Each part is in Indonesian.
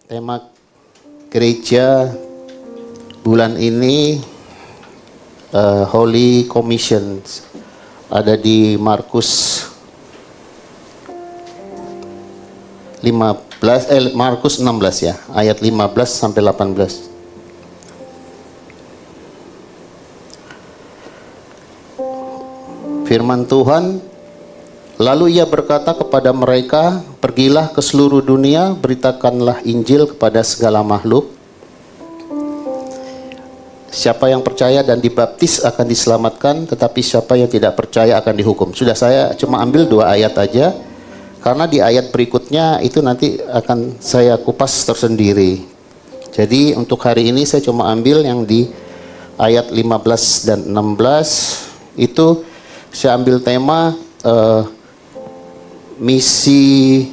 Tema gereja bulan ini Holy Commission ada di Markus 16 ya, ayat 15 sampai 18. Firman Tuhan, lalu ia berkata kepada mereka, pergilah ke seluruh dunia, beritakanlah Injil kepada segala makhluk. Siapa yang percaya dan dibaptis akan diselamatkan, tetapi siapa yang tidak percaya akan dihukum. Sudah, saya cuma ambil 2 ayat aja, karena di ayat berikutnya itu nanti akan saya kupas tersendiri. Jadi untuk hari ini saya cuma ambil yang di ayat 15 dan 16, itu saya ambil tema misi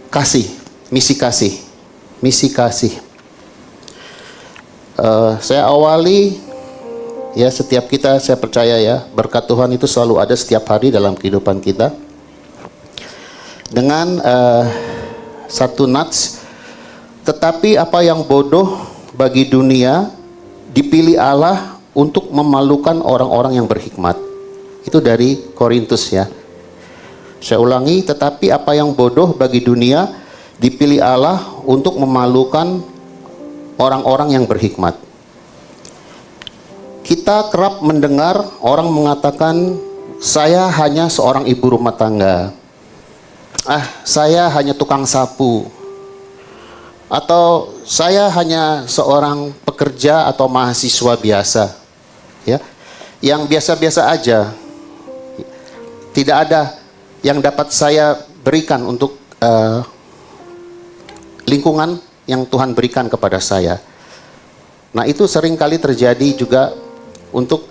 kasih. Saya awali ya, setiap kita, saya percaya ya, berkat Tuhan itu selalu ada setiap hari dalam kehidupan kita. Dengan satu nats, tetapi apa yang bodoh bagi dunia dipilih Allah untuk memalukan orang-orang yang berhikmat. Itu dari Korintus ya. Saya ulangi, tetapi apa yang bodoh bagi dunia dipilih Allah untuk memalukan orang-orang yang berhikmat. Kita kerap mendengar orang mengatakan, saya hanya seorang ibu rumah tangga. Saya hanya tukang sapu. Atau saya hanya seorang pekerja atau mahasiswa biasa. Ya, yang biasa-biasa aja. Tidak ada yang dapat saya berikan untuk lingkungan yang Tuhan berikan kepada saya. Nah, itu sering kali terjadi juga untuk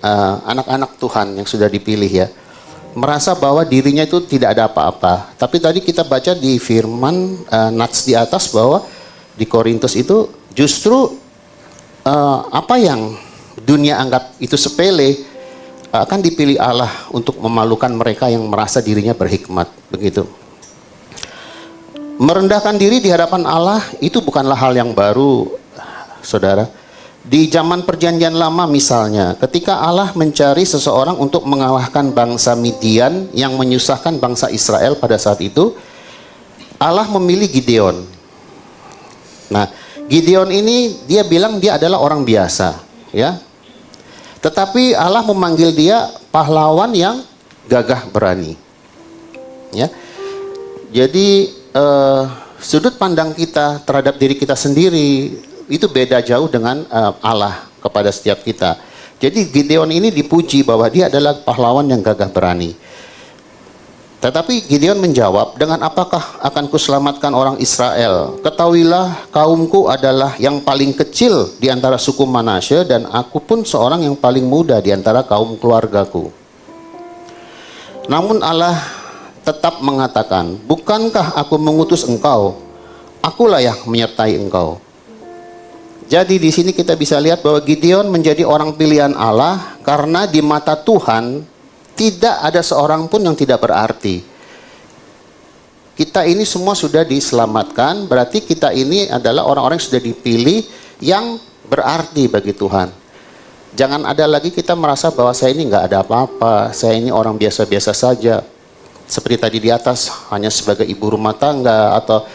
anak-anak Tuhan yang sudah dipilih ya. Merasa bahwa dirinya itu tidak ada apa-apa. Tapi tadi kita baca di firman nats di atas bahwa di Korintus itu justru apa yang dunia anggap itu sepele akan dipilih Allah untuk memalukan mereka yang merasa dirinya berhikmat, begitu. Merendahkan diri di hadapan Allah itu bukanlah hal yang baru, saudara. Di zaman perjanjian lama misalnya, ketika Allah mencari seseorang untuk mengalahkan bangsa Midian yang menyusahkan bangsa Israel pada saat itu, Allah memilih Gideon. Nah, Gideon ini dia bilang dia adalah orang biasa, ya. Tetapi Allah memanggil dia pahlawan yang gagah berani. Ya. Jadi sudut pandang kita terhadap diri kita sendiri itu beda jauh dengan Allah kepada setiap kita. Jadi Gideon ini dipuji bahwa dia adalah pahlawan yang gagah berani. Tetapi Gideon menjawab, dengan apakah akan kuselamatkan orang Israel? Ketahuilah, kaumku adalah yang paling kecil di antara suku Manasye, dan aku pun seorang yang paling muda di antara kaum keluargaku. Namun Allah tetap mengatakan, bukankah aku mengutus engkau? Akulah yang menyertai engkau. Jadi di sini kita bisa lihat bahwa Gideon menjadi orang pilihan Allah karena di mata Tuhan tidak ada seorang pun yang tidak berarti. Kita ini semua sudah diselamatkan, berarti kita ini adalah orang-orang yang sudah dipilih yang berarti bagi Tuhan. Jangan ada lagi kita merasa bahwa saya ini nggak ada apa-apa, saya ini orang biasa-biasa saja. Seperti tadi di atas, hanya sebagai ibu rumah tangga atau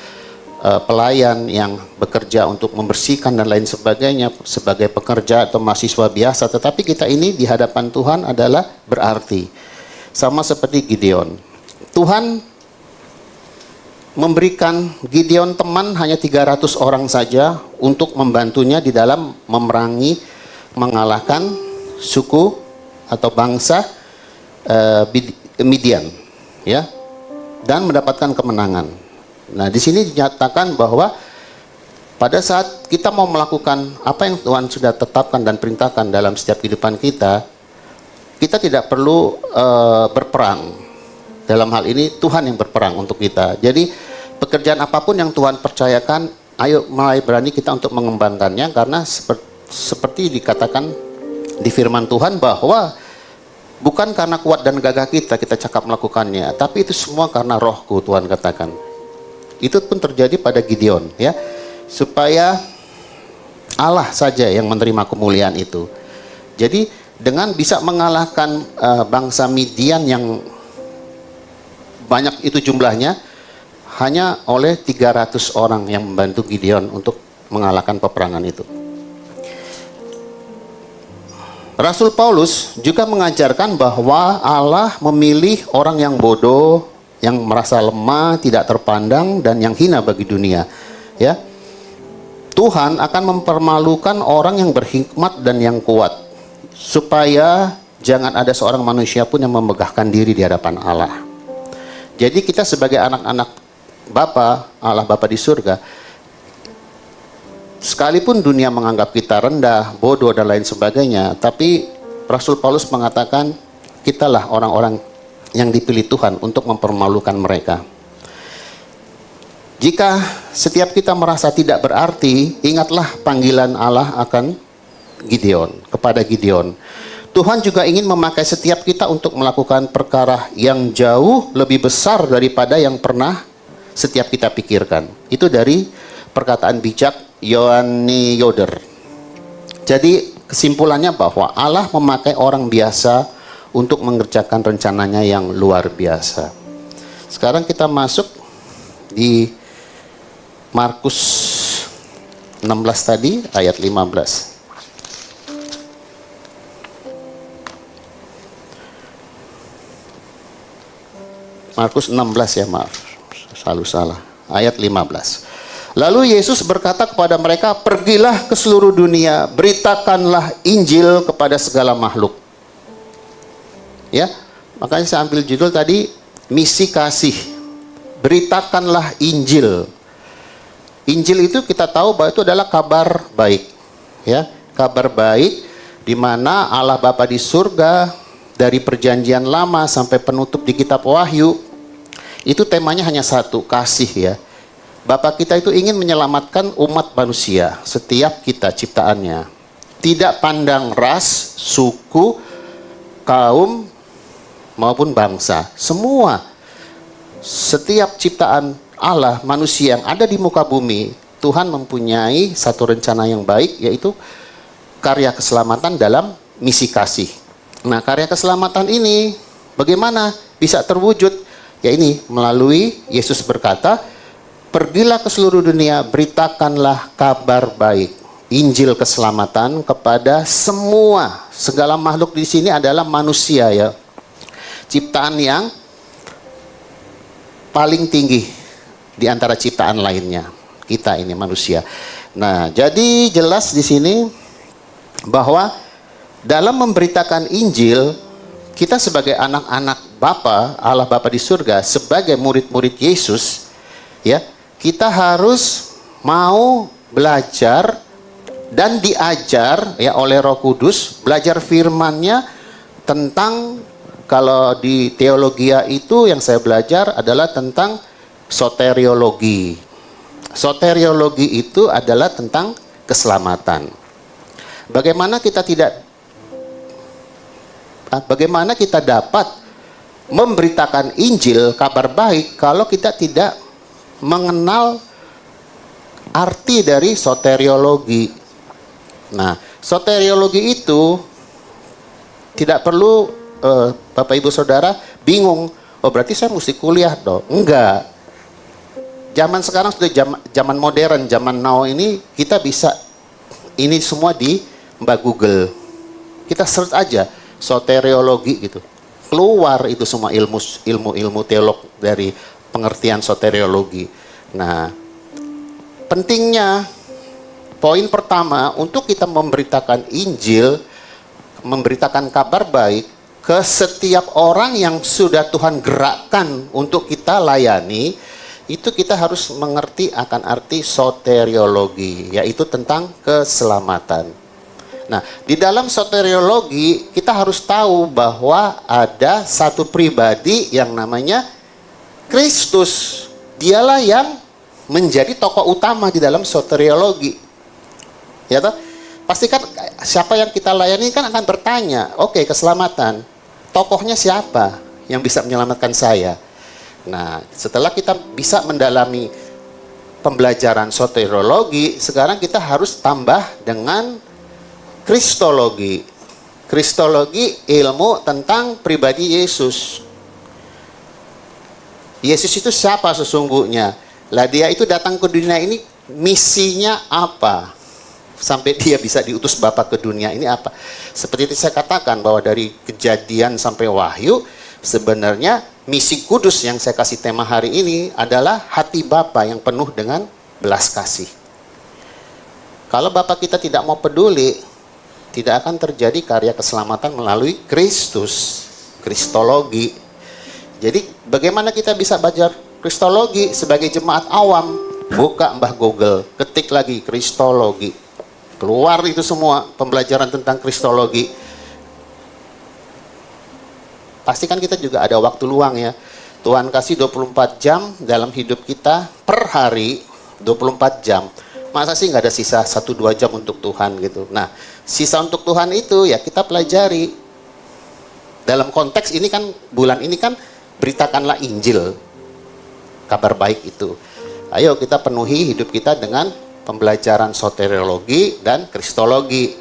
pelayan yang bekerja untuk membersihkan dan lain sebagainya, sebagai pekerja atau mahasiswa biasa. Tetapi kita ini di hadapan Tuhan adalah berarti. Sama seperti Gideon. Tuhan memberikan Gideon teman hanya 300 orang saja untuk membantunya di dalam memerangi, mengalahkan suku atau bangsa Midian, ya, dan mendapatkan kemenangan. Nah, di sini dinyatakan bahwa pada saat kita mau melakukan apa yang Tuhan sudah tetapkan dan perintahkan dalam setiap kehidupan kita, kita tidak perlu berperang. Dalam hal ini Tuhan yang berperang untuk kita. Jadi pekerjaan apapun yang Tuhan percayakan, ayo mulai berani kita untuk mengembangkannya, karena seperti dikatakan di firman Tuhan bahwa bukan karena kuat dan gagah kita cakap melakukannya, tapi itu semua karena Rohku, Tuhan katakan. Itu pun terjadi pada Gideon, ya. Supaya Allah saja yang menerima kemuliaan itu. Jadi dengan bisa mengalahkan bangsa Midian yang banyak itu jumlahnya, hanya oleh 300 orang yang membantu Gideon untuk mengalahkan peperangan itu. Rasul Paulus juga mengajarkan bahwa Allah memilih orang yang bodoh, yang merasa lemah, tidak terpandang, dan yang hina bagi dunia. Ya, Tuhan akan mempermalukan orang yang berhikmat dan yang kuat, supaya jangan ada seorang manusia pun yang memegahkan diri di hadapan Allah. Jadi kita sebagai anak-anak Bapa, Allah Bapa di surga, sekalipun dunia menganggap kita rendah, bodoh, dan lain sebagainya, tapi Rasul Paulus mengatakan, kitalah orang-orang yang dipilih Tuhan untuk mempermalukan mereka. Jika setiap kita merasa tidak berarti, ingatlah panggilan Allah akan Gideon, kepada Gideon. Tuhan juga ingin memakai setiap kita untuk melakukan perkara yang jauh lebih besar daripada yang pernah setiap kita pikirkan. Itu dari perkataan bijak Yohani Yoder. Jadi kesimpulannya bahwa Allah memakai orang biasa untuk mengerjakan rencananya yang luar biasa. Sekarang kita masuk di Markus 16 tadi, ayat 15. Markus 16 ya, maaf, selalu salah. Ayat 15. Lalu Yesus berkata kepada mereka, pergilah ke seluruh dunia, beritakanlah Injil kepada segala makhluk. Ya, makanya saya ambil judul tadi, misi kasih. Beritakanlah Injil. Injil itu kita tahu bahwa itu adalah kabar baik. Ya, kabar baik di mana Allah Bapa di surga dari perjanjian lama sampai penutup di kitab Wahyu, itu temanya hanya satu, kasih ya. Bapa kita itu ingin menyelamatkan umat manusia, setiap kita ciptaannya. Tidak pandang ras, suku, kaum, maupun bangsa. Semua, setiap ciptaan Allah, manusia yang ada di muka bumi, Tuhan mempunyai satu rencana yang baik, yaitu karya keselamatan dalam misi kasih. Nah, karya keselamatan ini bagaimana bisa terwujud? Ya ini, melalui Yesus berkata, pergilah ke seluruh dunia, beritakanlah kabar baik, Injil keselamatan kepada semua. Segala makhluk di sini adalah manusia ya. Ciptaan yang paling tinggi di antara ciptaan lainnya. Kita ini manusia. Nah, jadi jelas di sini bahwa dalam memberitakan Injil, kita sebagai anak-anak Bapa, Allah Bapa di surga, sebagai murid-murid Yesus, ya, kita harus mau belajar dan diajar ya oleh Roh Kudus, belajar firman-Nya tentang, kalau di teologia itu yang saya belajar adalah tentang soteriologi. Soteriologi itu adalah tentang keselamatan. Bagaimana kita dapat memberitakan Injil, kabar baik, kalau kita tidak mengenal arti dari soteriologi. Nah, soteriologi itu tidak perlu Bapak Ibu Saudara bingung, oh berarti saya mesti kuliah dong. Enggak. Zaman sekarang sudah zaman modern, zaman now ini, kita bisa ini semua di Mbak Google. Kita search aja soteriologi gitu. Keluar itu semua ilmu teolog dari pengertian soteriologi. Nah, pentingnya poin pertama untuk kita memberitakan Injil, memberitakan kabar baik ke setiap orang yang sudah Tuhan gerakkan untuk kita layani, itu kita harus mengerti akan arti soteriologi, yaitu tentang keselamatan. Nah, di dalam soteriologi kita harus tahu bahwa ada satu pribadi yang namanya Kristus. Dialah yang menjadi tokoh utama di dalam soteriologi. Ya toh? Pastikan siapa yang kita layani kan akan bertanya, oke, keselamatan, tokohnya siapa yang bisa menyelamatkan saya? Nah, setelah kita bisa mendalami pembelajaran soteriologi, sekarang kita harus tambah dengan kristologi. Kristologi ilmu tentang pribadi Yesus. Yesus itu siapa sesungguhnya? Lah dia itu datang ke dunia ini misinya apa? Sampai dia bisa diutus Bapa ke dunia ini apa? Seperti itu saya katakan bahwa dari Kejadian sampai Wahyu, sebenarnya misi kudus yang saya kasih tema hari ini adalah hati Bapa yang penuh dengan belas kasih. Kalau Bapa kita tidak mau peduli, tidak akan terjadi karya keselamatan melalui Kristus, kristologi. Jadi bagaimana kita bisa belajar kristologi sebagai jemaat awam? Buka Mbah Google, ketik lagi kristologi. Keluar itu semua pembelajaran tentang kristologi. Pastikan kita juga ada waktu luang ya. Tuhan kasih 24 jam dalam hidup kita per hari, 24 jam. Masa sih nggak ada sisa 1-2 jam untuk Tuhan gitu. Nah, sisa untuk Tuhan itu ya kita pelajari. Dalam konteks ini kan, bulan ini kan, beritakanlah Injil, kabar baik itu. Ayo kita penuhi hidup kita dengan pembelajaran soteriologi dan kristologi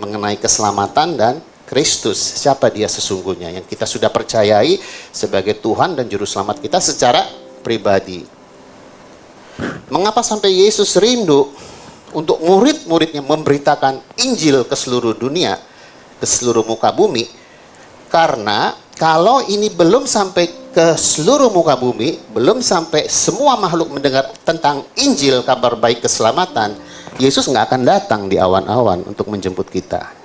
mengenai keselamatan dan Kristus, siapa dia sesungguhnya yang kita sudah percayai sebagai Tuhan dan Juru Selamat kita secara pribadi. Mengapa sampai Yesus rindu untuk murid-muridnya memberitakan Injil ke seluruh dunia, ke seluruh muka bumi? Karena kalau ini belum sampai ke seluruh muka bumi, belum sampai semua makhluk mendengar tentang Injil, kabar baik keselamatan, Yesus nggak akan datang di awan-awan untuk menjemput kita.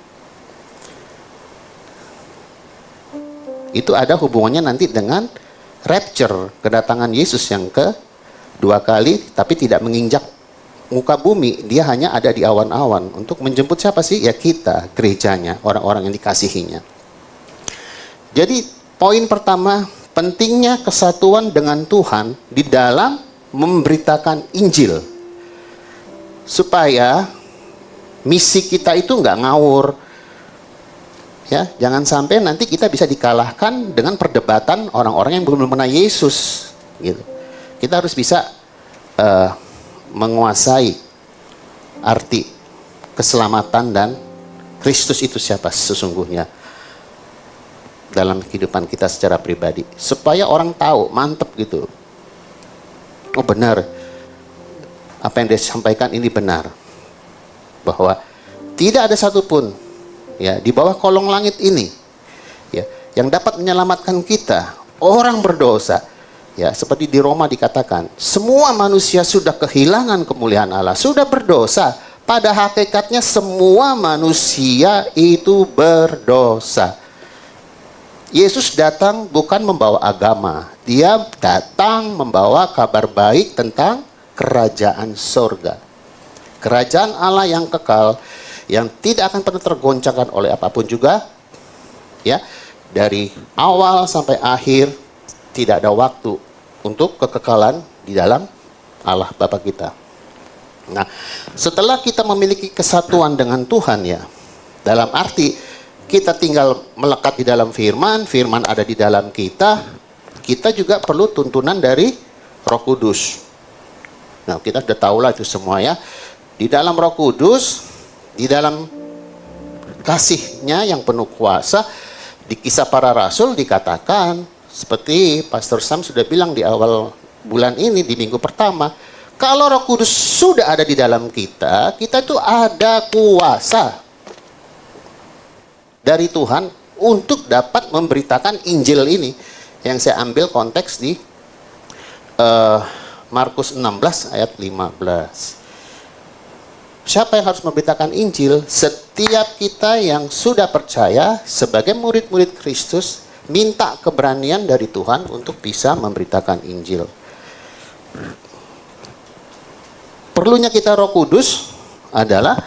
Itu ada hubungannya nanti dengan rapture, kedatangan Yesus yang kedua kali, tapi tidak menginjak muka bumi. Dia hanya ada di awan-awan untuk menjemput siapa sih? Ya kita, gerejanya, orang-orang yang dikasihinya. Jadi poin pertama, pentingnya kesatuan dengan Tuhan di dalam memberitakan Injil. Supaya misi kita itu nggak ngawur. Ya, jangan sampai nanti kita bisa dikalahkan dengan perdebatan orang-orang yang belum mengenal Yesus. Gitu. Kita harus bisa menguasai arti keselamatan dan Kristus itu siapa sesungguhnya dalam kehidupan kita secara pribadi, supaya orang tahu, mantep gitu. Oh benar, apa yang dia sampaikan ini benar, bahwa tidak ada satupun ya di bawah kolong langit ini ya yang dapat menyelamatkan kita orang berdosa. Ya, seperti di Roma dikatakan, semua manusia sudah kehilangan kemuliaan Allah, sudah berdosa. Pada hakikatnya semua manusia itu berdosa. Yesus datang bukan membawa agama, dia datang membawa kabar baik tentang kerajaan surga. Kerajaan Allah yang kekal, yang tidak akan pernah tergoncangkan oleh apapun juga. Ya, dari awal sampai akhir tidak ada waktu untuk kekekalan di dalam Allah Bapa kita. Nah, setelah kita memiliki kesatuan dengan Tuhan ya, dalam arti kita tinggal melekat di dalam firman, firman ada di dalam kita, kita juga perlu tuntunan dari Roh Kudus. Nah, kita sudah tahulah itu semua ya. Di dalam Roh Kudus, di dalam kasih-Nya yang penuh kuasa, di Kisah Para Rasul dikatakan, seperti Pastor Sam sudah bilang di awal bulan ini, di minggu pertama, kalau Roh Kudus sudah ada di dalam kita, kita itu ada kuasa dari Tuhan untuk dapat memberitakan Injil ini. Yang saya ambil konteks di Markus 16 ayat 15. Siapa yang harus memberitakan Injil? Setiap kita yang sudah percaya sebagai murid-murid Kristus, minta keberanian dari Tuhan untuk bisa memberitakan Injil. Perlunya kita Roh Kudus adalah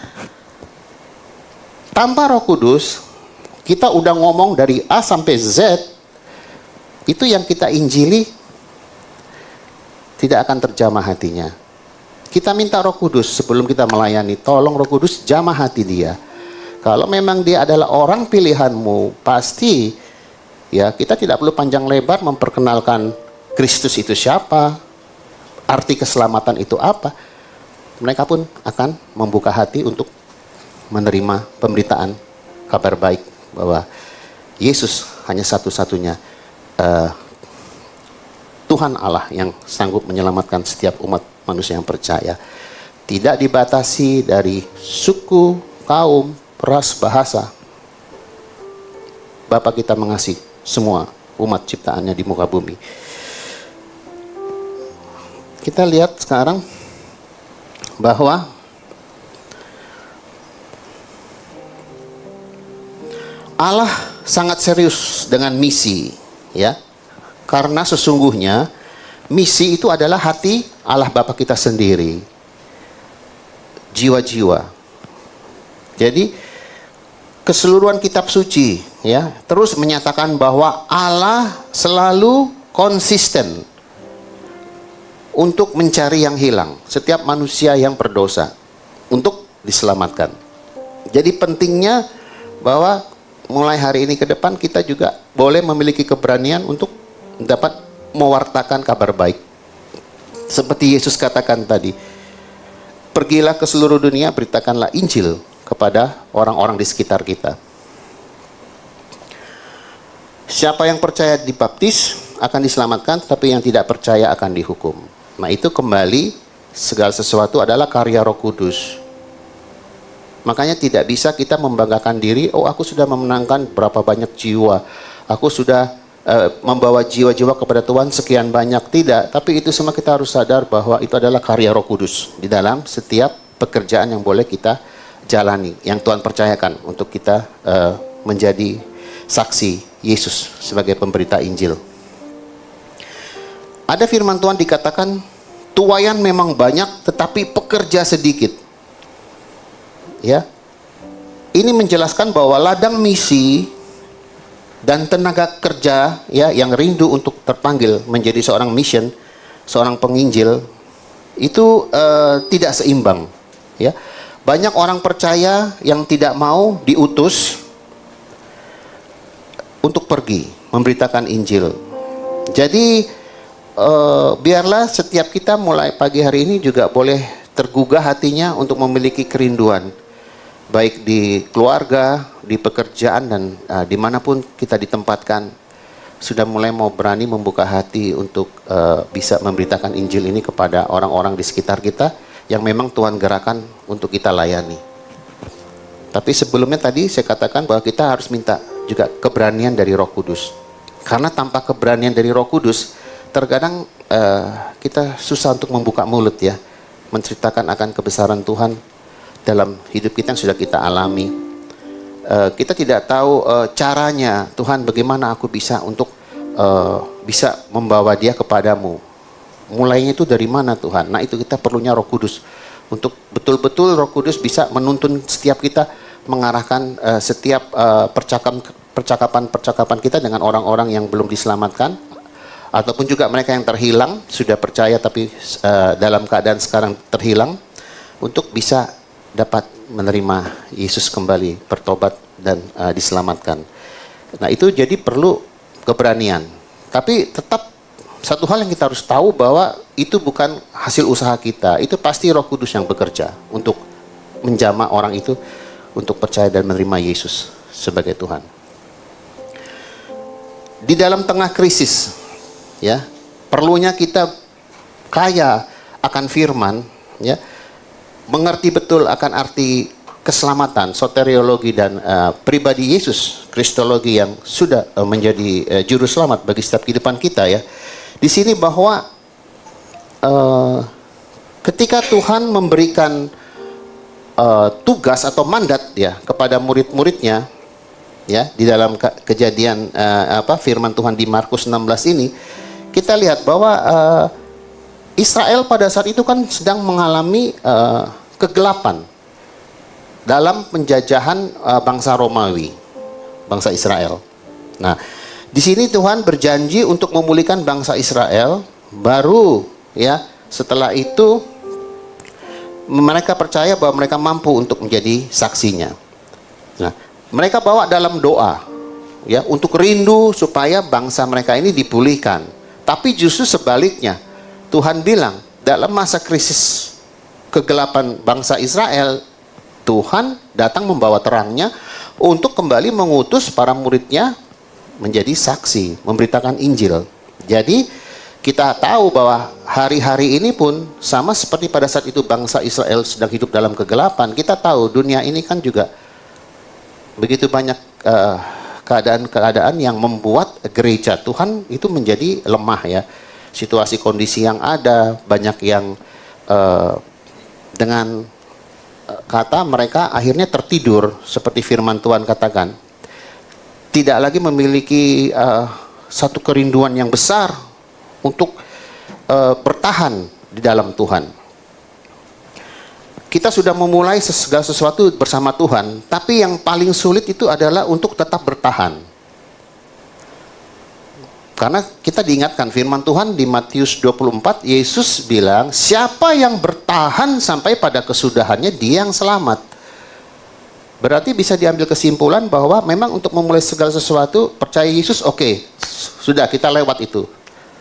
tanpa Roh Kudus, kita udah ngomong dari A sampai Z, itu yang kita injili tidak akan terjamah hatinya. Kita minta Roh Kudus sebelum kita melayani, tolong Roh Kudus jamah hati dia. Kalau memang dia adalah orang pilihanmu, pasti ya kita tidak perlu panjang lebar memperkenalkan Kristus itu siapa, arti keselamatan itu apa, mereka pun akan membuka hati untuk menerima pemberitaan kabar baik bahwa Yesus hanya satu-satunya Tuhan Allah yang sanggup menyelamatkan setiap umat manusia yang percaya. Tidak dibatasi dari suku, kaum, ras, bahasa. Bapa kita mengasihi semua umat ciptaannya di muka bumi. Kita lihat sekarang bahwa Allah sangat serius dengan misi, ya. Karena sesungguhnya misi itu adalah hati Allah Bapa kita sendiri. Jiwa-jiwa. Jadi keseluruhan kitab suci, ya, terus menyatakan bahwa Allah selalu konsisten untuk mencari yang hilang, setiap manusia yang berdosa untuk diselamatkan. Jadi pentingnya bahwa mulai hari ini ke depan kita juga boleh memiliki keberanian untuk dapat mewartakan kabar baik. Seperti Yesus katakan tadi, pergilah ke seluruh dunia, beritakanlah Injil kepada orang-orang di sekitar kita. Siapa yang percaya dibaptis akan diselamatkan, tapi yang tidak percaya akan dihukum. Nah, itu kembali segala sesuatu adalah karya Roh Kudus. Makanya tidak bisa kita membanggakan diri, oh aku sudah memenangkan berapa banyak jiwa, aku sudah membawa jiwa-jiwa kepada Tuhan sekian banyak. Tidak, tapi itu semua kita harus sadar bahwa itu adalah karya Roh Kudus di dalam setiap pekerjaan yang boleh kita jalani, yang Tuhan percayakan untuk kita menjadi saksi Yesus sebagai pemberita Injil. Ada firman Tuhan dikatakan, tuaian memang banyak tetapi pekerja sedikit. Ya. Ini menjelaskan bahwa ladang misi dan tenaga kerja, ya, yang rindu untuk terpanggil menjadi seorang mission, seorang penginjil, itu tidak seimbang, ya. Banyak orang percaya yang tidak mau diutus untuk pergi memberitakan Injil. Jadi biarlah setiap kita mulai pagi hari ini juga boleh tergugah hatinya untuk memiliki kerinduan, baik di keluarga, di pekerjaan, dan dimanapun kita ditempatkan, sudah mulai mau berani membuka hati untuk bisa memberitakan Injil ini kepada orang-orang di sekitar kita yang memang Tuhan gerakan untuk kita layani. Tapi sebelumnya tadi saya katakan bahwa kita harus minta juga keberanian dari Roh Kudus. Karena tanpa keberanian dari Roh Kudus, terkadang kita susah untuk membuka mulut, ya, menceritakan akan kebesaran Tuhan dalam hidup kita yang sudah kita alami. Kita tidak tahu caranya, Tuhan bagaimana aku bisa untuk bisa membawa dia kepadamu. Mulainya itu dari mana Tuhan? Nah, itu kita perlunya Roh Kudus. Untuk betul-betul Roh Kudus bisa menuntun setiap kita, mengarahkan setiap percakapan kita dengan orang-orang yang belum diselamatkan, ataupun juga mereka yang terhilang, sudah percaya tapi dalam keadaan sekarang terhilang, untuk bisa dapat menerima Yesus kembali, bertobat dan diselamatkan. Nah, itu jadi perlu keberanian. Tapi tetap satu hal yang kita harus tahu bahwa itu bukan hasil usaha kita, itu pasti Roh Kudus yang bekerja untuk menjamah orang itu untuk percaya dan menerima Yesus sebagai Tuhan. Di dalam tengah krisis, ya, perlunya kita kaya akan firman, ya, mengerti betul akan arti keselamatan, soteriologi, dan pribadi Yesus, kristologi yang sudah menjadi juru selamat bagi setiap kehidupan kita, ya. Di sini bahwa ketika Tuhan memberikan tugas atau mandat, ya, kepada murid-muridnya, ya, di dalam kejadian firman Tuhan di Markus 16 ini, kita lihat bahwa Israel pada saat itu kan sedang mengalami kegelapan dalam penjajahan bangsa Romawi, bangsa Israel. Nah, di sini Tuhan berjanji untuk memulihkan bangsa Israel, baru, ya, setelah itu mereka percaya bahwa mereka mampu untuk menjadi saksinya. Nah, mereka bawa dalam doa, ya, untuk rindu supaya bangsa mereka ini dipulihkan. Tapi justru sebaliknya, Tuhan bilang, dalam masa krisis kegelapan bangsa Israel, Tuhan datang membawa terangnya untuk kembali mengutus para muridnya menjadi saksi, memberitakan Injil. Jadi kita tahu bahwa hari-hari ini pun sama seperti pada saat itu bangsa Israel sedang hidup dalam kegelapan. Kita tahu dunia ini kan juga begitu banyak keadaan-keadaan yang membuat gereja Tuhan itu menjadi lemah ya. Situasi kondisi yang ada, banyak yang dengan kata mereka akhirnya tertidur, seperti firman Tuhan katakan. Tidak lagi memiliki satu kerinduan yang besar untuk bertahan di dalam Tuhan. Kita sudah memulai segala sesuatu bersama Tuhan, tapi yang paling sulit itu adalah untuk tetap bertahan. Karena kita diingatkan firman Tuhan di Matius 24, Yesus bilang, siapa yang bertahan sampai pada kesudahannya, dia yang selamat. Berarti bisa diambil kesimpulan bahwa memang untuk memulai segala sesuatu, percaya Yesus, oke, sudah kita lewat itu.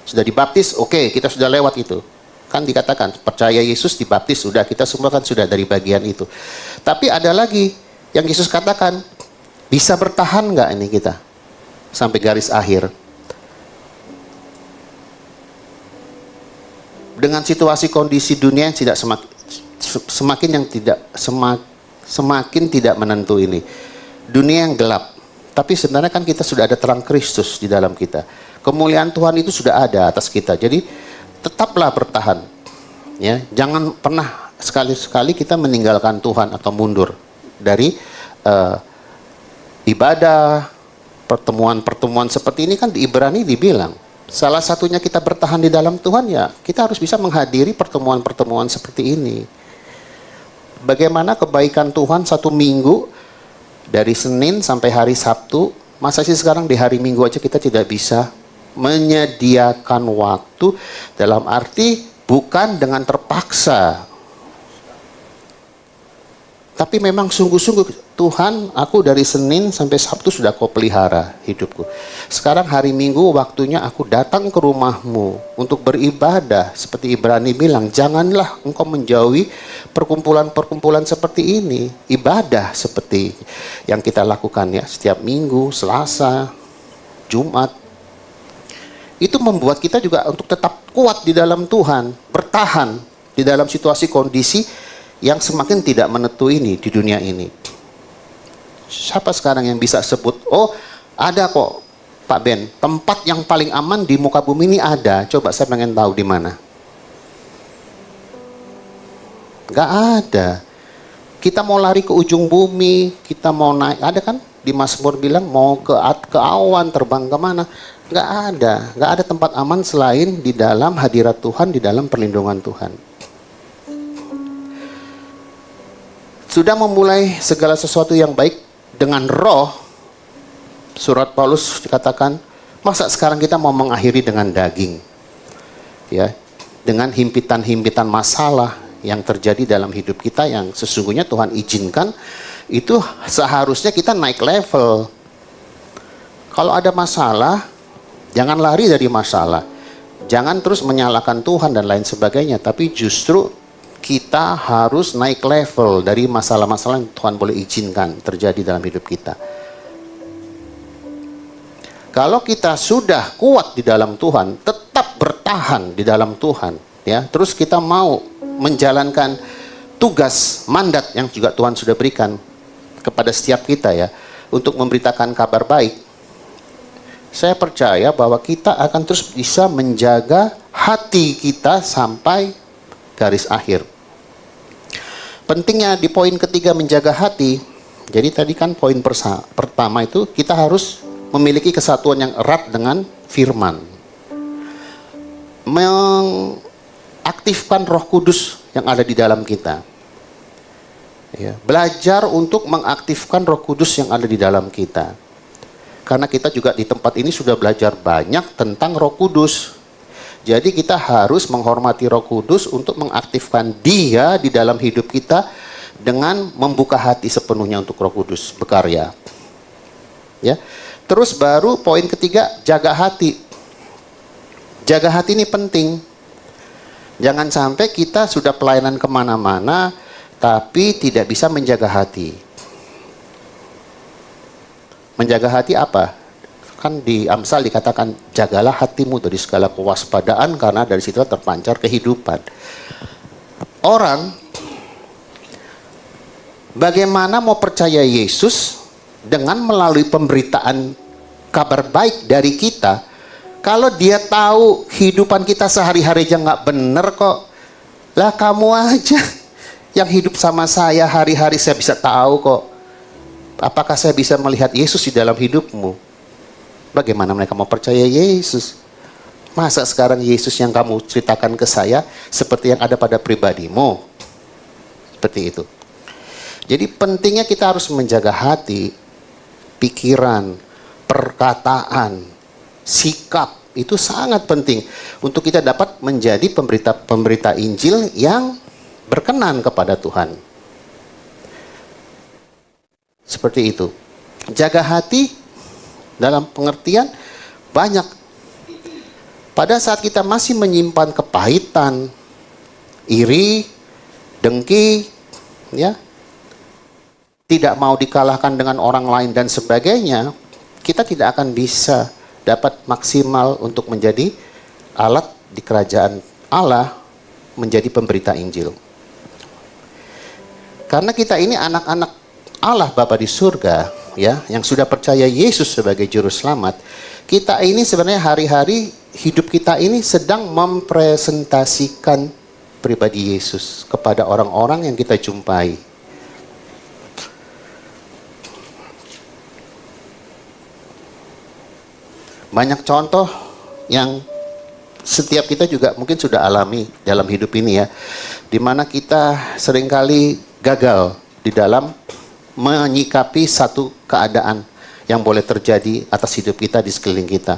Sudah dibaptis, oke, kita sudah lewat itu. Kan dikatakan, percaya Yesus, dibaptis, sudah, kita semua kan sudah dari bagian itu. Tapi ada lagi yang Yesus katakan, bisa bertahan nggak ini kita sampai garis akhir? Dengan situasi kondisi dunia yang tidak semakin tidak menentu ini. Dunia yang gelap. Tapi sebenarnya kan kita sudah ada terang Kristus di dalam kita. Kemuliaan Tuhan itu sudah ada atas kita. Jadi tetaplah bertahan. Ya, jangan pernah sekali-sekali kita meninggalkan Tuhan atau mundur dari ibadah, pertemuan-pertemuan seperti ini kan di Ibrani dibilang. Salah satunya kita bertahan di dalam Tuhan ya, kita harus bisa menghadiri pertemuan-pertemuan seperti ini. Bagaimana kebaikan Tuhan satu minggu, dari Senin sampai hari Sabtu, masa sih sekarang di hari Minggu aja kita tidak bisa menyediakan waktu, dalam arti bukan dengan terpaksa. Tapi memang sungguh-sungguh, Tuhan, aku dari Senin sampai Sabtu sudah kau pelihara hidupku. Sekarang hari Minggu waktunya aku datang ke rumahmu untuk beribadah. Seperti Ibrani bilang, janganlah engkau menjauhi perkumpulan-perkumpulan seperti ini. Ibadah seperti yang kita lakukan ya, setiap Minggu, Selasa, Jumat. Itu membuat kita juga untuk tetap kuat di dalam Tuhan, bertahan di dalam situasi kondisi yang semakin tidak menentu ini di dunia ini. Siapa sekarang yang bisa sebut, oh ada kok Pak Ben, tempat yang paling aman di muka bumi ini ada. Coba saya pengen tahu di mana. Gak ada. Kita mau lari ke ujung bumi, kita mau naik, ada kan? Di Mazmur bilang mau ke awan, terbang kemana. Gak ada tempat aman selain di dalam hadirat Tuhan, di dalam perlindungan Tuhan. Sudah memulai segala sesuatu yang baik dengan roh, surat Paulus dikatakan, masa sekarang kita mau mengakhiri dengan daging? Ya, dengan himpitan-himpitan masalah yang terjadi dalam hidup kita yang sesungguhnya Tuhan izinkan, itu seharusnya kita naik level. Kalau ada masalah, jangan lari dari masalah. Jangan terus menyalahkan Tuhan dan lain sebagainya, tapi justru kita harus naik level dari masalah-masalah yang Tuhan boleh izinkan terjadi dalam hidup kita. Kalau kita sudah kuat di dalam Tuhan, tetap bertahan di dalam Tuhan, ya, terus kita mau menjalankan tugas, mandat yang juga Tuhan sudah berikan kepada setiap kita ya, untuk memberitakan kabar baik. Saya percaya bahwa kita akan terus bisa menjaga hati kita sampai garis akhir. Pentingnya di poin ketiga menjaga hati. Jadi tadi kan poin pertama itu kita harus memiliki kesatuan yang erat dengan firman. Mengaktifkan Roh Kudus yang ada di dalam kita. Ya, belajar untuk mengaktifkan Roh Kudus yang ada di dalam kita. Karena kita juga di tempat ini sudah belajar banyak tentang Roh Kudus. Jadi kita harus menghormati Roh Kudus untuk mengaktifkan Dia di dalam hidup kita dengan membuka hati sepenuhnya untuk Roh Kudus berkarya. Ya. Terus baru poin ketiga, jaga hati. Jaga hati ini penting. Jangan sampai kita sudah pelayanan kemana-mana, tapi tidak bisa menjaga hati. Menjaga hati apa? Kan di Amsal dikatakan, jagalah hatimu dari segala kewaspadaan, karena dari situ terpancar kehidupan. Orang, bagaimana mau percaya Yesus dengan melalui pemberitaan kabar baik dari kita, kalau dia tahu kehidupan kita sehari-hari aja nggak bener kok. Lah kamu aja yang hidup sama saya hari-hari, saya bisa tahu kok. Apakah saya bisa melihat Yesus di dalam hidupmu? Bagaimana mereka mau percaya Yesus? Masa sekarang Yesus yang kamu ceritakan ke saya seperti yang ada pada pribadimu? Seperti itu. Jadi pentingnya kita harus menjaga hati, pikiran, perkataan, sikap. Itu sangat penting untuk kita dapat menjadi pemberita Injil yang berkenan kepada Tuhan. Seperti itu. Jaga hati dalam pengertian banyak. Pada saat kita masih menyimpan kepahitan, iri, dengki, ya, tidak mau dikalahkan dengan orang lain dan sebagainya, kita tidak akan bisa dapat maksimal untuk menjadi alat di kerajaan Allah, menjadi pemberita Injil. Karena kita ini anak-anak Allah Bapa di surga, ya, yang sudah percaya Yesus sebagai juru selamat. Kita ini sebenarnya hari-hari hidup kita ini sedang mempresentasikan pribadi Yesus kepada orang-orang yang kita jumpai. Banyak contoh yang setiap kita juga mungkin sudah alami dalam hidup ini, ya, di mana kita seringkali gagal di dalam menyikapi satu keadaan yang boleh terjadi atas hidup kita di sekeliling kita.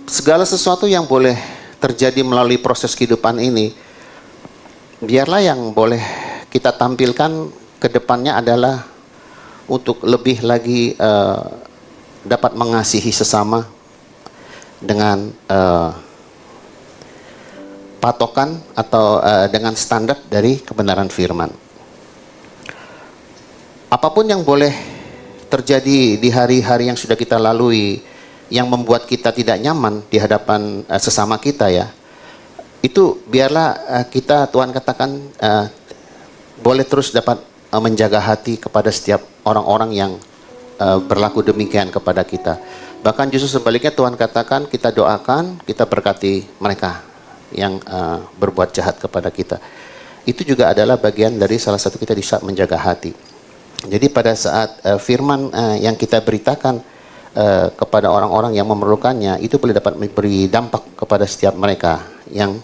Segala sesuatu yang boleh terjadi melalui proses kehidupan ini, biarlah yang boleh kita tampilkan ke depannya adalah untuk lebih lagi dapat mengasihi sesama dengan patokan atau dengan standar dari kebenaran firman. Apapun yang boleh terjadi di hari-hari yang sudah kita lalui, yang membuat kita tidak nyaman di hadapan sesama kita, ya, itu biarlah kita, Tuhan katakan, boleh terus dapat menjaga hati kepada setiap orang-orang yang berlaku demikian kepada kita. Bahkan justru sebaliknya Tuhan katakan, kita doakan, kita berkati mereka yang berbuat jahat kepada kita. Itu juga adalah bagian dari salah satu kita bisa menjaga hati. Jadi pada saat firman yang kita beritakan kepada orang-orang yang memerlukannya, itu boleh dapat memberi dampak kepada setiap mereka yang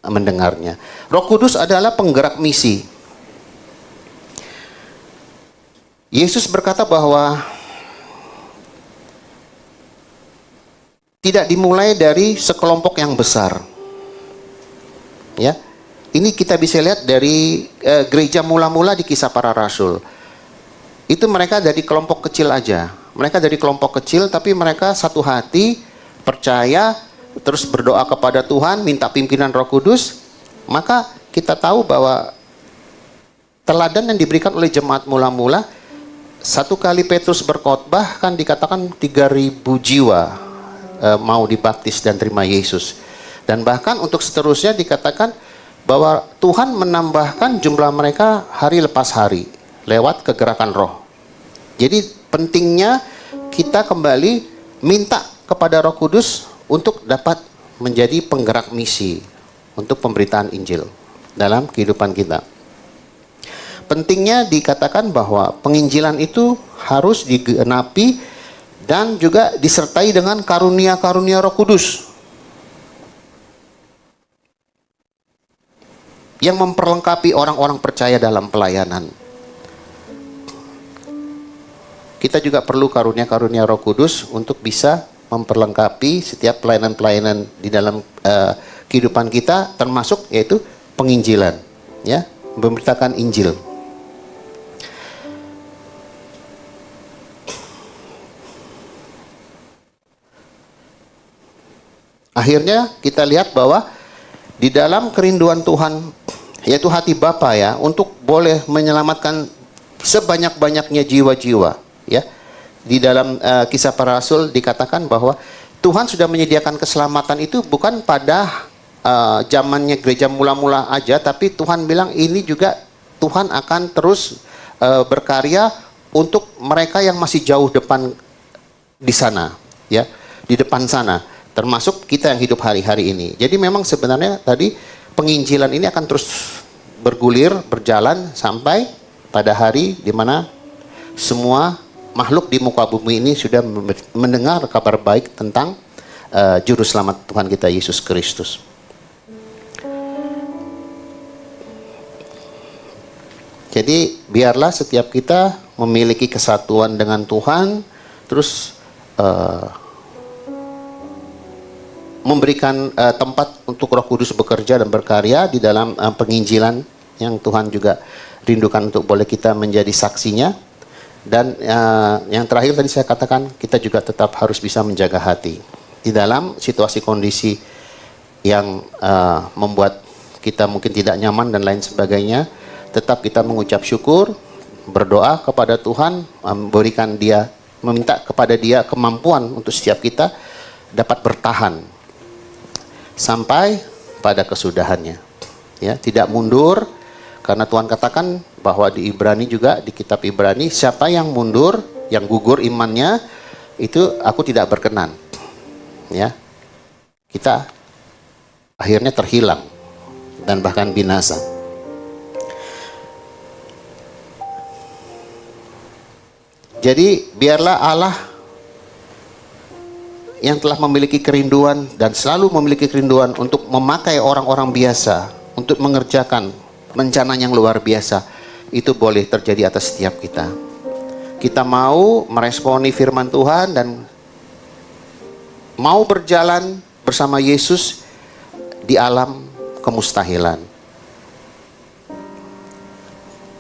mendengarnya. Roh Kudus adalah penggerak misi. Yesus berkata bahwa tidak dimulai dari sekelompok yang besar. Ya, ini kita bisa lihat dari gereja mula-mula di Kisah Para Rasul. Itu mereka dari kelompok kecil aja. Mereka dari kelompok kecil, tapi mereka satu hati, percaya, terus berdoa kepada Tuhan, minta pimpinan Roh Kudus. Maka kita tahu bahwa teladan yang diberikan oleh jemaat mula-mula, satu kali Petrus berkhotbah kan dikatakan 3.000 jiwa mau dibaptis dan terima Yesus. Dan bahkan untuk seterusnya dikatakan bahwa Tuhan menambahkan jumlah mereka hari lepas hari lewat kegerakan roh. Jadi pentingnya kita kembali minta kepada Roh Kudus untuk dapat menjadi penggerak misi untuk pemberitaan Injil dalam kehidupan kita. Pentingnya dikatakan bahwa penginjilan itu harus digenapi dan juga disertai dengan karunia-karunia Roh Kudus yang memperlengkapi orang-orang percaya dalam pelayanan. Kita juga perlu karunia-karunia Roh Kudus untuk bisa memperlengkapi setiap pelayanan-pelayanan di dalam kehidupan kita, termasuk yaitu penginjilan, ya, memberitakan Injil. Akhirnya kita lihat bahwa di dalam kerinduan Tuhan, yaitu hati Bapa ya, untuk boleh menyelamatkan sebanyak-banyaknya jiwa-jiwa, ya. Di dalam Kisah Para Rasul dikatakan bahwa Tuhan sudah menyediakan keselamatan itu bukan pada zamannya gereja mula-mula aja, tapi Tuhan bilang ini juga Tuhan akan terus berkarya untuk mereka yang masih jauh depan di sana, ya, di depan sana, termasuk kita yang hidup hari-hari ini. Jadi memang sebenarnya tadi penginjilan ini akan terus bergulir, berjalan sampai pada hari di mana semua makhluk di muka bumi ini sudah mendengar kabar baik tentang Juru Selamat Tuhan kita Yesus Kristus. Jadi biarlah setiap kita memiliki kesatuan dengan Tuhan, terus memberikan tempat untuk Roh Kudus bekerja dan berkarya di dalam penginjilan yang Tuhan juga rindukan untuk boleh kita menjadi saksinya. Dan yang terakhir tadi saya katakan, kita juga tetap harus bisa menjaga hati di dalam situasi kondisi yang membuat kita mungkin tidak nyaman dan lain sebagainya. Tetap kita mengucap syukur, berdoa kepada Tuhan, meminta kepada Dia kemampuan untuk setiap kita dapat bertahan sampai pada kesudahannya, ya, tidak mundur. Karena Tuhan katakan bahwa di Ibrani juga, di kitab Ibrani, siapa yang mundur, yang gugur imannya, itu aku tidak berkenan. Ya, kita akhirnya terhilang dan bahkan binasa. Jadi biarlah Allah yang telah memiliki kerinduan dan selalu memiliki kerinduan untuk memakai orang-orang biasa untuk mengerjakan rencana yang luar biasa, itu boleh terjadi atas setiap kita. Kita mau meresponi firman Tuhan dan mau berjalan bersama Yesus di alam kemustahilan.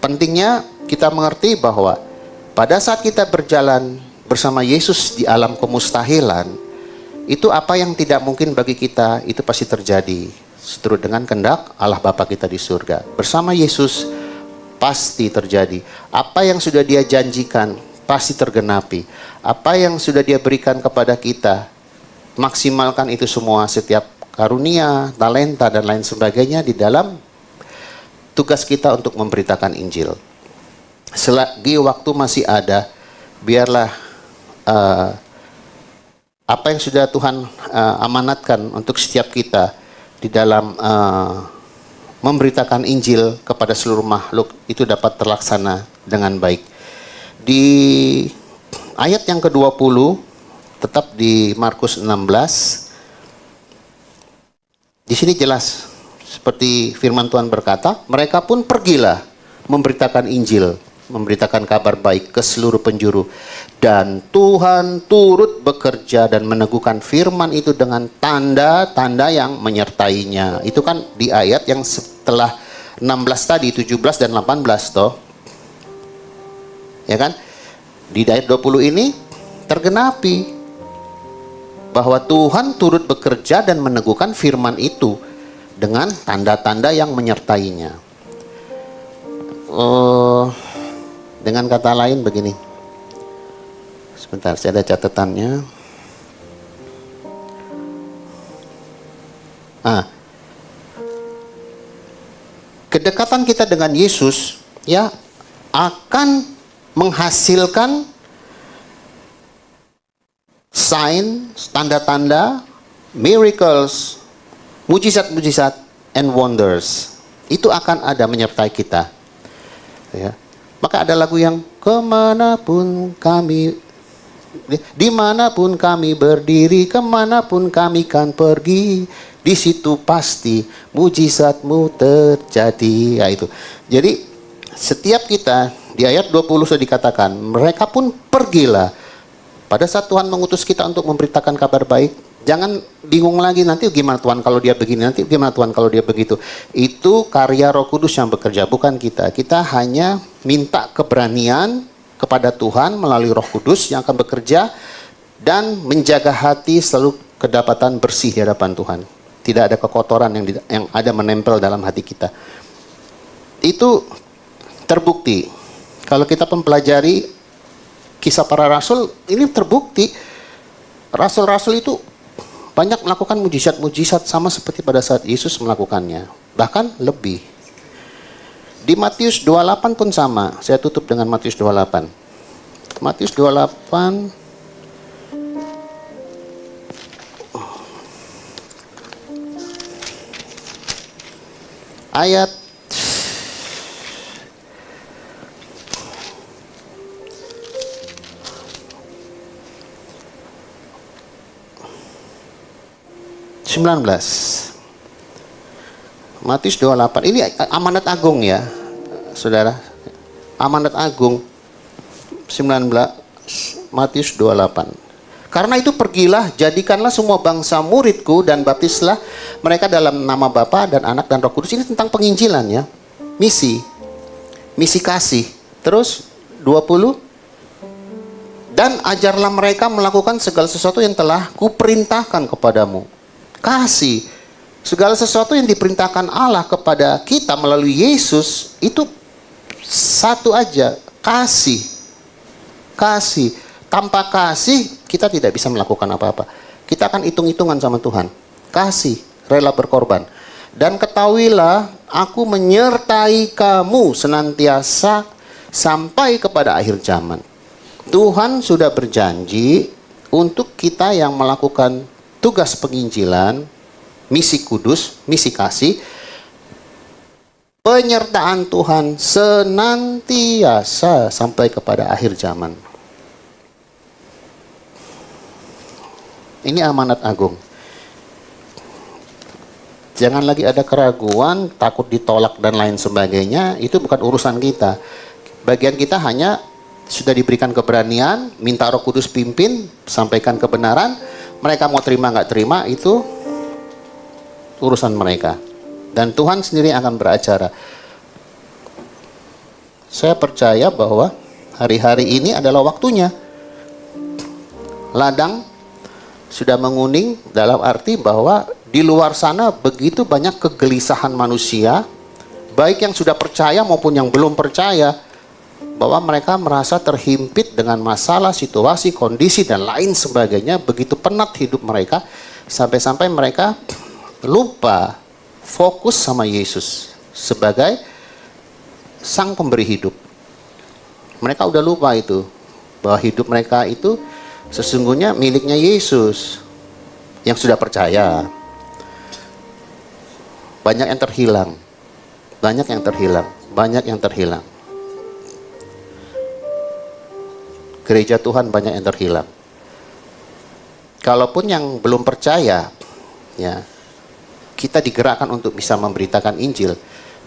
Pentingnya kita mengerti bahwa pada saat kita berjalan bersama Yesus di alam kemustahilan, itu apa yang tidak mungkin bagi kita, itu pasti terjadi seturut dengan kehendak Allah Bapa kita di surga. Bersama Yesus pasti terjadi. Apa yang sudah Dia janjikan pasti tergenapi. Apa yang sudah Dia berikan kepada kita, maksimalkan itu semua, setiap karunia, talenta dan lain sebagainya di dalam tugas kita untuk memberitakan Injil. Selagi waktu masih ada, biarlah apa yang sudah Tuhan amanatkan untuk setiap kita di dalam memberitakan Injil kepada seluruh makhluk itu dapat terlaksana dengan baik. Di ayat yang ke-20, tetap di Markus 16, di sini jelas seperti firman Tuhan berkata, mereka pun pergilah memberitakan Injil, memberitakan kabar baik ke seluruh penjuru. Dan Tuhan turut bekerja dan meneguhkan firman itu dengan tanda-tanda yang menyertainya. Itu kan di ayat yang setelah 16 tadi, 17 dan 18 toh. Ya kan? Di ayat 20 ini tergenapi bahwa Tuhan turut bekerja dan meneguhkan firman itu dengan tanda-tanda yang menyertainya. Dengan kata lain begini. Sebentar, saya ada catatannya. Kedekatan kita dengan Yesus ya akan menghasilkan sign, tanda-tanda, miracles, mujizat-mujizat, and wonders. Itu akan ada menyertai kita. Ya. Maka ada lagu yang kemanapun kami, dimanapun kami berdiri, kemanapun kami kan pergi, di situ pasti mujizatmu terjadi. Ya, itu. Jadi setiap kita di ayat 20 sudah dikatakan, mereka pun pergilah. Pada saat Tuhan mengutus kita untuk memberitakan kabar baik, Jangan bingung lagi nanti gimana Tuhan kalau dia begini, nanti gimana Tuhan kalau dia begitu. Itu karya Roh Kudus yang bekerja, bukan kita. Kita hanya minta keberanian kepada Tuhan melalui Roh Kudus yang akan bekerja dan menjaga hati selalu kedapatan bersih di hadapan Tuhan. Tidak ada kekotoran yang ada menempel dalam hati kita. Itu terbukti. Kalau kita mempelajari kisah para rasul, ini terbukti. Rasul-rasul itu banyak melakukan mujizat-mujizat sama seperti pada saat Yesus melakukannya. Bahkan lebih. Di Matius 28 pun sama. Saya tutup dengan Matius 28. Matius 28 ayat 19. Matius 28. Ini amanat agung ya, saudara. Amanat agung 19. Matius 28. Karena itu pergilah, jadikanlah semua bangsa muridku dan baptislah mereka dalam nama Bapa dan Anak dan Roh Kudus. Ini tentang penginjilan ya. Misi kasih. Terus 20. Dan ajarlah mereka melakukan segala sesuatu yang telah kuperintahkan kepadamu. Kasih. Segala sesuatu yang diperintahkan Allah kepada kita melalui Yesus itu satu aja, kasih. Kasih. Tanpa kasih kita tidak bisa melakukan apa-apa. Kita akan hitung-hitungan sama Tuhan. Kasih, rela berkorban. Dan ketahuilah, aku menyertai kamu senantiasa sampai kepada akhir zaman. Tuhan sudah berjanji untuk kita yang melakukan tugas penginjilan, misi kudus, misi kasih, penyertaan Tuhan senantiasa sampai kepada akhir zaman. Ini amanat agung. Jangan lagi ada keraguan, takut ditolak dan lain sebagainya. Itu bukan urusan kita. Bagian kita hanya sudah diberikan keberanian, minta Roh Kudus pimpin, sampaikan kebenaran. Mereka mau terima nggak terima itu urusan mereka. Dan Tuhan sendiri akan beracara. Saya percaya bahwa hari-hari ini adalah waktunya. Ladang sudah menguning dalam arti bahwa di luar sana begitu banyak kegelisahan manusia, baik yang sudah percaya maupun yang belum percaya, bahwa mereka merasa terhimpit dengan masalah, situasi, kondisi, dan lain sebagainya. Begitu penat hidup mereka, sampai-sampai mereka lupa fokus sama Yesus sebagai sang pemberi hidup. Mereka udah lupa itu, bahwa hidup mereka itu sesungguhnya miliknya Yesus yang sudah percaya. Banyak yang terhilang, banyak yang terhilang, banyak yang terhilang. Gereja Tuhan banyak yang terhilang. Kalaupun yang belum percaya, ya, kita digerakkan untuk bisa memberitakan Injil,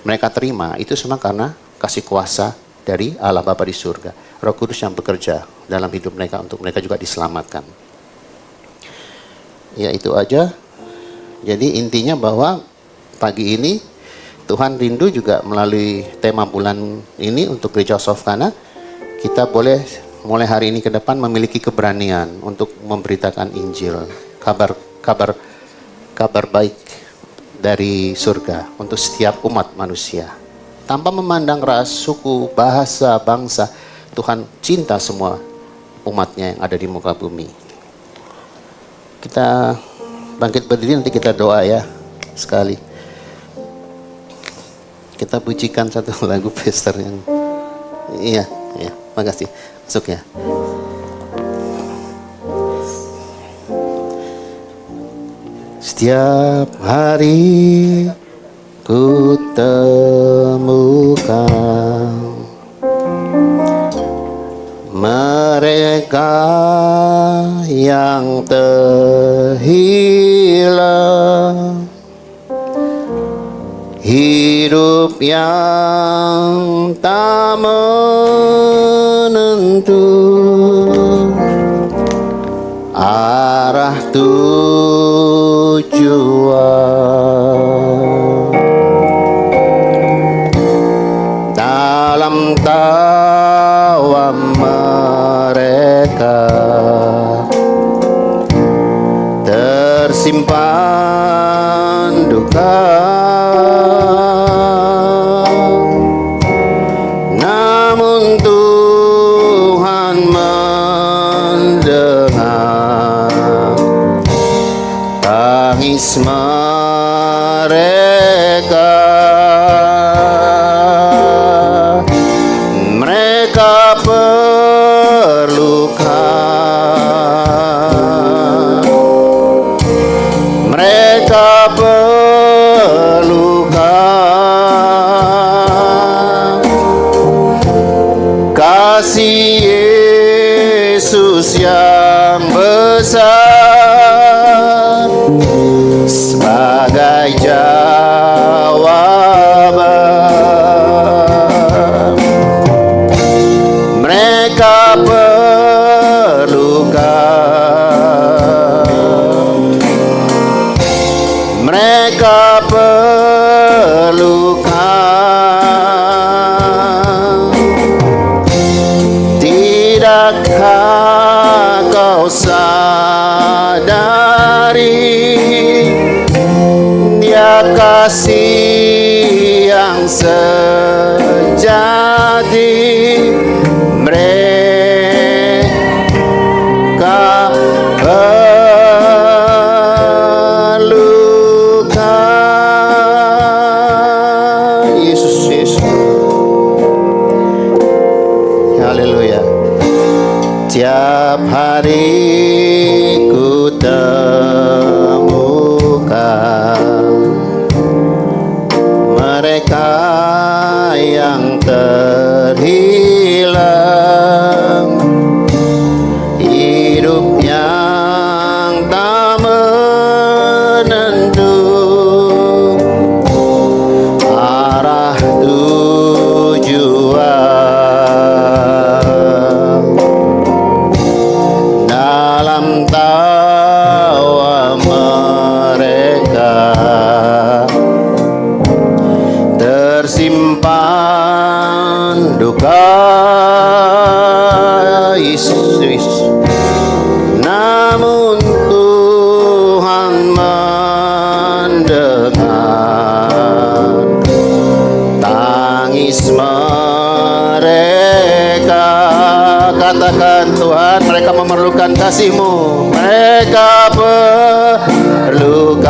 mereka terima, itu semua karena kasih kuasa dari Allah Bapa di surga. Roh Kudus yang bekerja dalam hidup mereka untuk mereka juga diselamatkan. Ya itu aja. Jadi intinya bahwa pagi ini Tuhan rindu juga melalui tema bulan ini untuk Gereja Sofkana, kita boleh mulai hari ini ke depan memiliki keberanian untuk memberitakan Injil, kabar baik dari surga untuk setiap umat manusia. Tanpa memandang ras, suku, bahasa, bangsa, Tuhan cinta semua umatnya yang ada di muka bumi. Kita bangkit berdiri, nanti kita doa ya sekali. Kita pujikan satu lagu Pastor yang iya, makasih. Masuk ya. Setiap hari ku temukan mereka yang terhilang, hidup yang tak menentu, arah tujuan. Dalam tawa mereka tersimpan duka, namun Tuhan mendengar tangis mereka. Mereka perlukan, mereka perlukan kasih Yesus yang besar sebagai jawaban. Mereka perlukan, mereka perlukan. Tidakkah kau sadari Dia kasih yang sejati? Mereka perlukan Yesus, Yesus. Haleluya. Tiap hari ku temukan mereka yang terhilang, hidup yang tak menentu, arah tujuan. Dalam tawa mereka tersimpan duka, Yesus. Namun Tuhan mendengar tangis mereka. Katakan, Tuhan, mereka memerlukan kasih-Mu. Mereka perlukan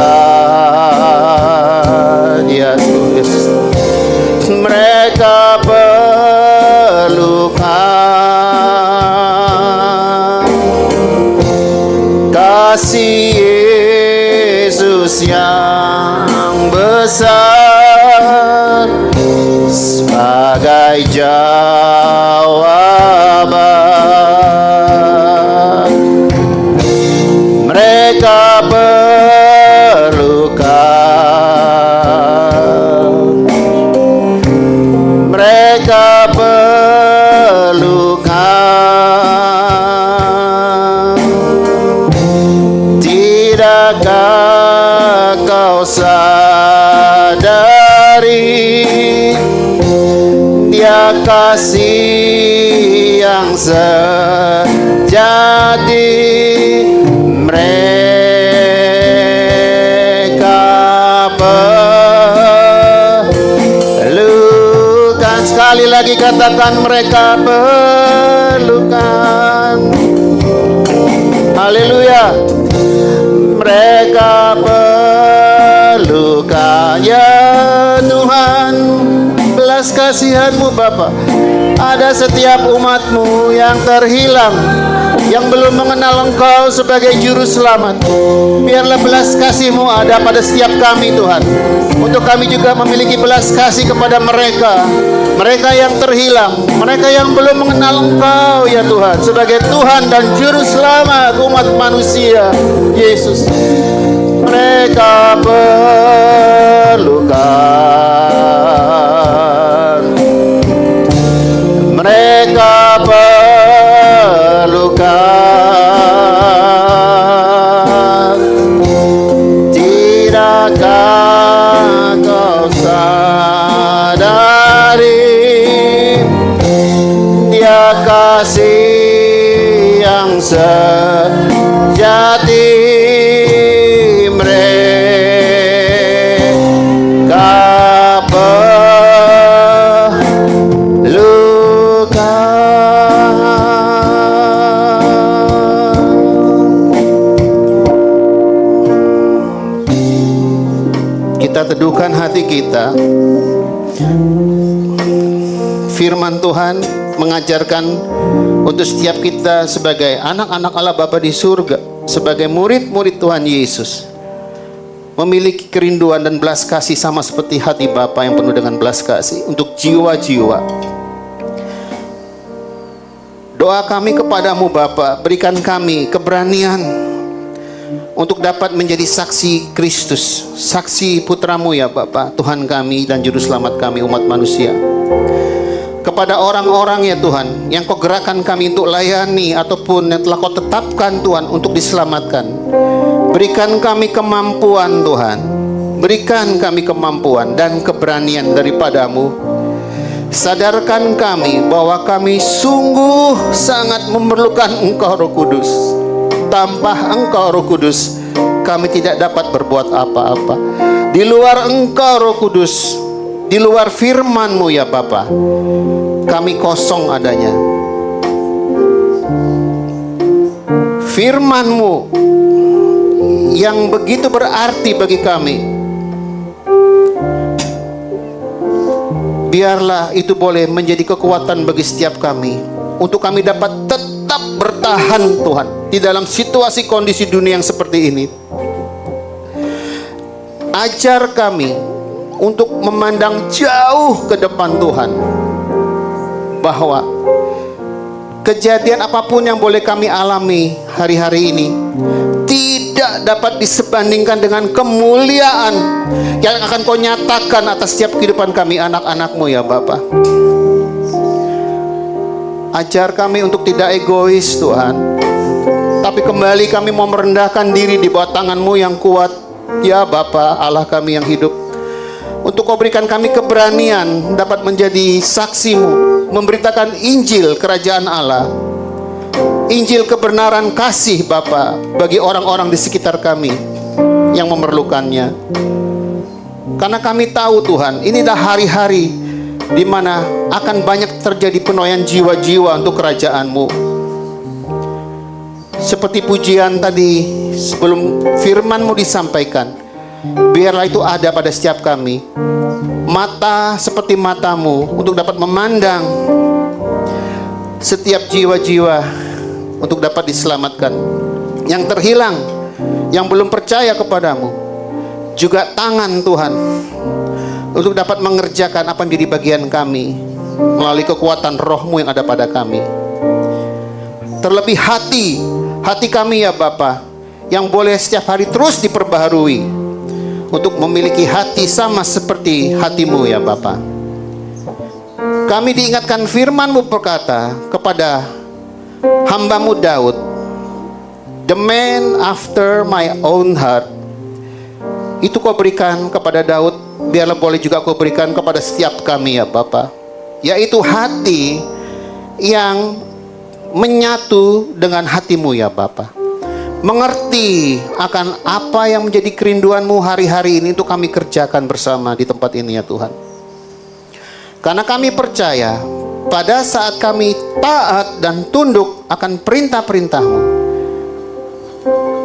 Yesus. Mereka perlukan kasih Yesus yang besar sebagai jawaban. Mereka perlukan, mereka perlukan. Tidakkah kau sadari Dia kasih yang sejati? Mereka perlukan. Sekali lagi katakan, mereka perlukan. Haleluya. Mereka perlukan. Ya Tuhan, belas kasihan-Mu Bapa. Ada setiap umat-Mu yang terhilang, yang belum mengenal Engkau sebagai Juru Selamat. Biarlah belas kasih-Mu ada pada setiap kami Tuhan, untuk kami juga memiliki belas kasih kepada mereka, mereka yang terhilang, mereka yang belum mengenal Engkau ya Tuhan sebagai Tuhan dan Juru Selamat umat manusia. Yesus, mereka perlukan, mereka perlukan sejati mereka kita teduhkan hati kita. Firman Tuhan mengajarkan untuk setiap kita sebagai anak-anak Allah Bapa di surga, sebagai murid-murid Tuhan Yesus, memiliki kerinduan dan belas kasih sama seperti hati Bapa yang penuh dengan belas kasih untuk jiwa-jiwa. Doa kami kepadamu Bapa, berikan kami keberanian untuk dapat menjadi saksi Kristus, saksi putramu ya Bapa, Tuhan kami dan Juru Selamat kami umat manusia. Kepada orang-orang ya Tuhan, yang kau gerakan kami untuk layani ataupun yang telah kau tetapkan Tuhan untuk diselamatkan, berikan kami kemampuan Tuhan, berikan kami kemampuan dan keberanian daripadamu. Sadarkan kami bahwa kami sungguh sangat memerlukan Engkau Roh Kudus. Tanpa Engkau Roh Kudus, kami tidak dapat berbuat apa-apa. Di luar Engkau Roh Kudus, di luar firman-Mu ya Bapa, kami kosong adanya. Firman-Mu yang begitu berarti bagi kami, biarlah itu boleh menjadi kekuatan bagi setiap kami, untuk kami dapat tetap bertahan Tuhan di dalam situasi kondisi dunia yang seperti ini. Ajar kami untuk memandang jauh ke depan Tuhan, bahwa kejadian apapun yang boleh kami alami hari-hari ini tidak dapat disebandingkan dengan kemuliaan yang akan Kau nyatakan atas setiap kehidupan kami anak-anak-Mu ya Bapa. Ajar kami untuk tidak egois Tuhan, tapi kembali kami mau merendahkan diri di bawah tangan-Mu yang kuat ya Bapa Allah kami yang hidup. Untuk Kau berikan kami keberanian dapat menjadi saksi-Mu, memberitakan Injil Kerajaan Allah, Injil kebenaran kasih Bapa bagi orang-orang di sekitar kami yang memerlukannya. Karena kami tahu Tuhan, ini dah hari-hari di mana akan banyak terjadi penuaian jiwa-jiwa untuk kerajaan-Mu. Seperti pujian tadi sebelum firman-Mu disampaikan, biarlah itu ada pada setiap kami, mata seperti mata-Mu untuk dapat memandang setiap jiwa-jiwa untuk dapat diselamatkan, yang terhilang, yang belum percaya kepadamu, juga tangan Tuhan untuk dapat mengerjakan apa yang menjadi bagian kami melalui kekuatan Roh-Mu yang ada pada kami. Terlebih hati kami ya Bapa, yang boleh setiap hari terus diperbaharui untuk memiliki hati sama seperti hati-Mu ya Bapa. Kami diingatkan firman-Mu berkata kepada hamba-Mu Daud, "The man after my own heart." Itu Kau berikan kepada Daud, biarlah boleh juga Kau berikan kepada setiap kami ya Bapa, yaitu hati yang menyatu dengan hati-Mu ya Bapa, mengerti akan apa yang menjadi kerinduan-Mu hari-hari ini untuk kami kerjakan bersama di tempat ini ya Tuhan. Karena kami percaya pada saat kami taat dan tunduk akan perintah-perintah-Mu,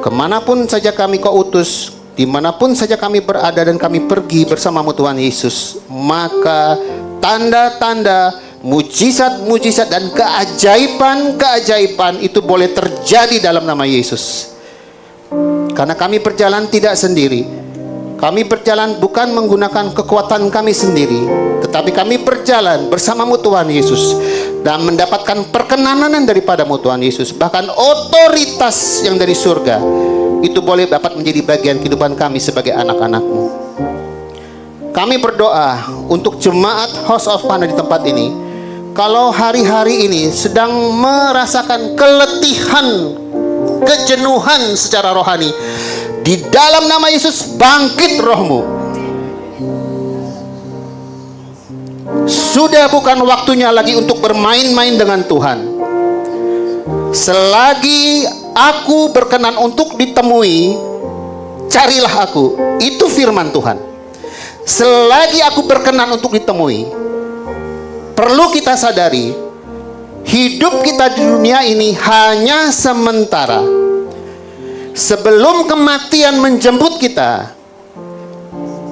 kemanapun saja kami Kau utus, dimanapun saja kami berada dan kami pergi bersama-Mu Tuhan Yesus, maka tanda-tanda, mujizat-mujizat dan keajaiban-keajaiban itu boleh terjadi dalam nama Yesus. Karena kami berjalan tidak sendiri, kami berjalan bukan menggunakan kekuatan kami sendiri, tetapi kami berjalan bersama-Mu Tuhan Yesus dan mendapatkan perkenanan daripada-Mu Tuhan Yesus. Bahkan otoritas yang dari surga itu boleh dapat menjadi bagian kehidupan kami sebagai anak-anak-Mu. Kami berdoa untuk jemaat House of Fana di tempat ini, kalau hari-hari ini sedang merasakan keletihan, kejenuhan secara rohani, di dalam nama Yesus bangkit Roh-Mu. Sudah bukan waktunya lagi untuk bermain-main dengan Tuhan. Selagi aku berkenan untuk ditemui, carilah aku. Itu firman Tuhan. Selagi aku berkenan untuk ditemui, perlu kita sadari, hidup kita di dunia ini hanya sementara. Sebelum kematian menjemput kita,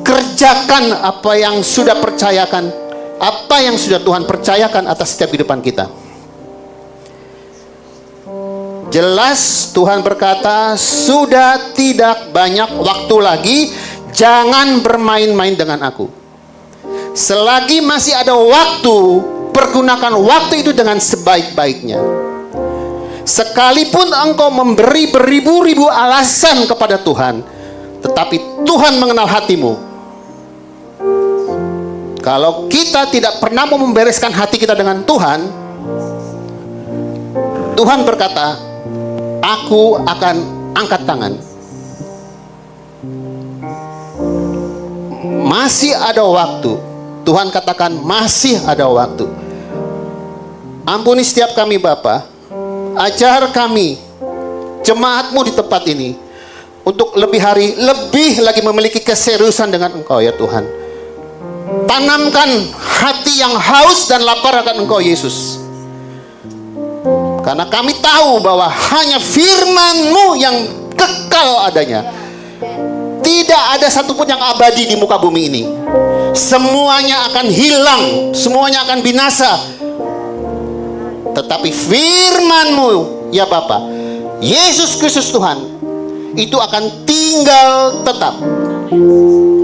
kerjakan apa yang sudah percayakan, apa yang sudah Tuhan percayakan atas setiap kehidupan kita. Jelas Tuhan berkata, sudah tidak banyak waktu lagi, jangan bermain-main dengan aku. Selagi masih ada waktu, pergunakan waktu itu dengan sebaik-baiknya. Sekalipun engkau memberi beribu-ribu alasan kepada Tuhan, tetapi Tuhan mengenal hatimu. Kalau kita tidak pernah mau membereskan hati kita dengan Tuhan, Tuhan berkata, aku akan angkat tangan. Masih ada waktu. Tuhan katakan masih ada waktu. Ampuni setiap kami Bapa. Ajar kami, jemaatmu di tempat ini, untuk lebih hari, lebih lagi memiliki keseriusan dengan Engkau ya Tuhan. Tanamkan hati yang haus dan lapar akan Engkau Yesus. Karena kami tahu bahwa hanya firman-Mu yang kekal adanya. Tidak ada satupun yang abadi di muka bumi ini. Semuanya akan hilang, semuanya akan binasa. Tetapi firman-Mu ya Bapa, Yesus Kristus Tuhan, itu akan tinggal tetap.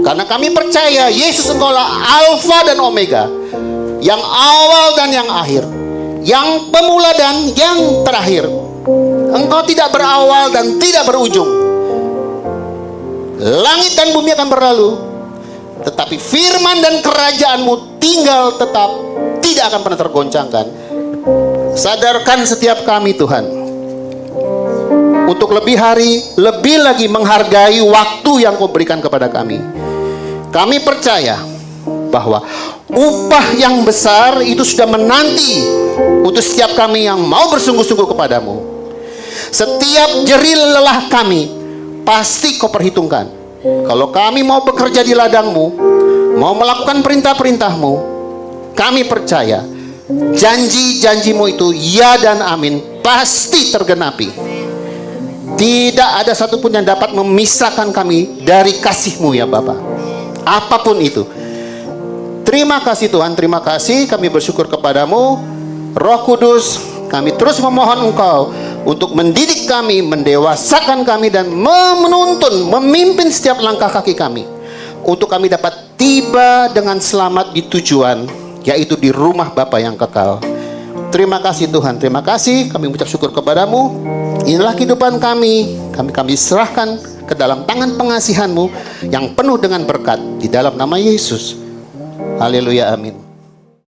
Karena kami percaya Yesus Engkaulah Alfa dan Omega, yang awal dan yang akhir, yang pemula dan yang terakhir. Engkau tidak berawal dan tidak berujung. Langit dan bumi akan berlalu, tetapi firman dan kerajaan-Mu tinggal tetap, tidak akan pernah tergoncangkan. Sadarkan setiap kami Tuhan, untuk lebih hari, lebih lagi menghargai waktu yang Kau berikan kepada kami. Kami percaya bahwa upah yang besar itu sudah menanti untuk setiap kami yang mau bersungguh-sungguh kepadamu. Setiap jerih lelah kami pasti Kau perhitungkan. Kalau kami mau bekerja di ladang-Mu, mau melakukan perintah-perintah-Mu, kami percaya janji-janji-Mu itu ya dan amin, pasti tergenapi. Tidak ada satupun yang dapat memisahkan kami dari kasih-Mu ya Bapa, apapun itu. Terima kasih Tuhan, terima kasih. Kami bersyukur kepadamu. Roh Kudus, kami terus memohon Engkau untuk mendidik kami, mendewasakan kami, dan menuntun, memimpin setiap langkah kaki kami, untuk kami dapat tiba dengan selamat di tujuan, yaitu di rumah Bapa yang kekal. Terima kasih Tuhan, terima kasih. Kami mengucap syukur kepadamu. Inilah kehidupan kami serahkan ke dalam tangan pengasihan-Mu yang penuh dengan berkat, di dalam nama Yesus. Haleluya, amin.